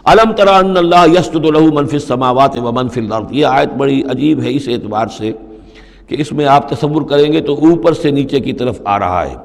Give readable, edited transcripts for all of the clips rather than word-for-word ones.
الم تر ان اللہ یسجد لہ من فی السماوات و من فی الارض. یہ آیت بڑی عجیب ہے اس اعتبار سے کہ اس میں آپ تصور کریں گے تو اوپر سے نیچے کی طرف آ رہا ہے.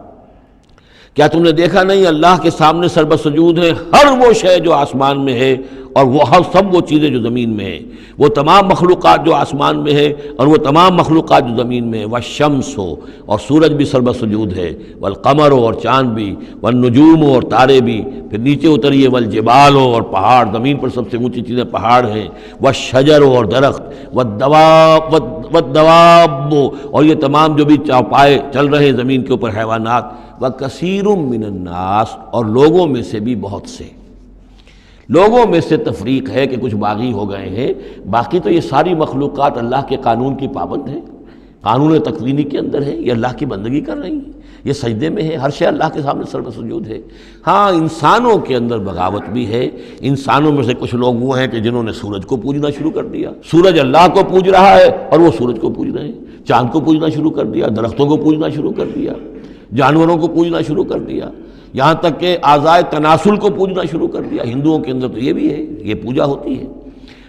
کیا تم نے دیکھا نہیں اللہ کے سامنے سربسجود ہے ہر وہ شے جو آسمان میں ہے اور وہ ہر سب وہ چیزیں جو زمین میں ہیں، وہ تمام مخلوقات جو آسمان میں ہے اور وہ تمام مخلوقات جو زمین میں ہے. والشمس ہو اور سورج بھی سربسجود ہے، والقمر ہو اور چاند بھی، والنجوم ہو اور تارے بھی. پھر نیچے اتریے والجبال ہو اور پہاڑ، زمین پر سب سے اونچی چیزیں پہاڑ ہیں. والشجر ہو اور درخت، والدواب اور یہ تمام جو بھی چوپائے چل رہے ہیں زمین کے اوپر حیوانات. وکثیر من الناس اور لوگوں میں سے بھی بہت سے. لوگوں میں سے تفریق ہے کہ کچھ باغی ہو گئے ہیں، باقی تو یہ ساری مخلوقات اللہ کے قانون کی پابند ہیں، قانون تکوینی کے اندر ہے، یہ اللہ کی بندگی کر رہی ہیں، یہ سجدے میں ہے، ہر شے اللہ کے سامنے سربسجود ہے. ہاں انسانوں کے اندر بغاوت بھی ہے. انسانوں میں سے کچھ لوگ وہ ہیں کہ جنہوں نے سورج کو پوجنا شروع کر دیا. سورج اللہ کو پوج رہا ہے اور وہ سورج کو پوج رہے ہیں. چاند کو پوجنا شروع کر دیا، درختوں کو پوجنا شروع کر دیا، جانوروں کو پوجنا شروع کر دیا، یہاں تک کہ اعضائے تناسل کو پوجنا شروع کر دیا. ہندوؤں کے اندر تو یہ بھی ہے، یہ پوجا ہوتی ہے.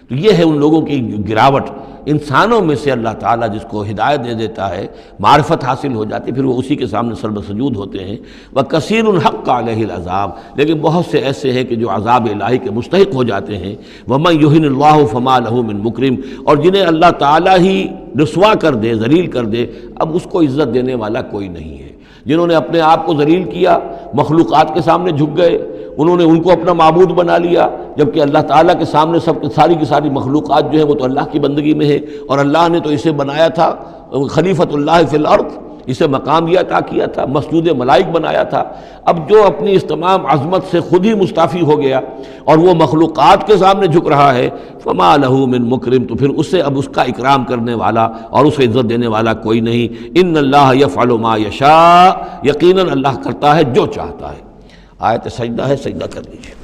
تو یہ ہے ان لوگوں کی گراوٹ. انسانوں میں سے اللہ تعالیٰ جس کو ہدایت دے دیتا ہے، معرفت حاصل ہو جاتی، پھر وہ اسی کے سامنے سربسجود ہوتے ہیں. وَكَثِيرٌ حَقَّ عَلَيْهِ الْعَذَابُ لیکن بہت سے ایسے ہیں کہ جو عذاب الہی کے مستحق ہو جاتے ہیں. وَمَن يُهِنِ اللَّهُ فَمَا لَهُ مِن مُكْرِمٍ اور جنہیں اللہ تعالیٰ ہی رسوا کر دے، ذلیل کر دے، اب اس کو عزت دینے والا کوئی نہیں ہے. جنہوں نے اپنے آپ کو ذلیل کیا، مخلوقات کے سامنے جھک گئے، انہوں نے ان کو اپنا معبود بنا لیا، جبکہ اللہ تعالیٰ کے سامنے ساری کی ساری مخلوقات جو ہے وہ تو اللہ کی بندگی میں ہے. اور اللہ نے تو اسے بنایا تھا خلیفۃ اللہ فی الارض، اسے مقام یہ عطا کیا تھا، مسجود ملائک بنایا تھا. اب جو اپنی اس تمام عظمت سے خود ہی مستعفی ہو گیا اور وہ مخلوقات کے سامنے جھک رہا ہے، فما لہ من مکرم تو پھر اسے اب اس کا اکرام کرنے والا اور اسے عزت دینے والا کوئی نہیں. ان اللہ یفعل ما یشاء یقیناً اللہ کرتا ہے جو چاہتا ہے. آیت سجدہ ہے، سجدہ کر لیجیے.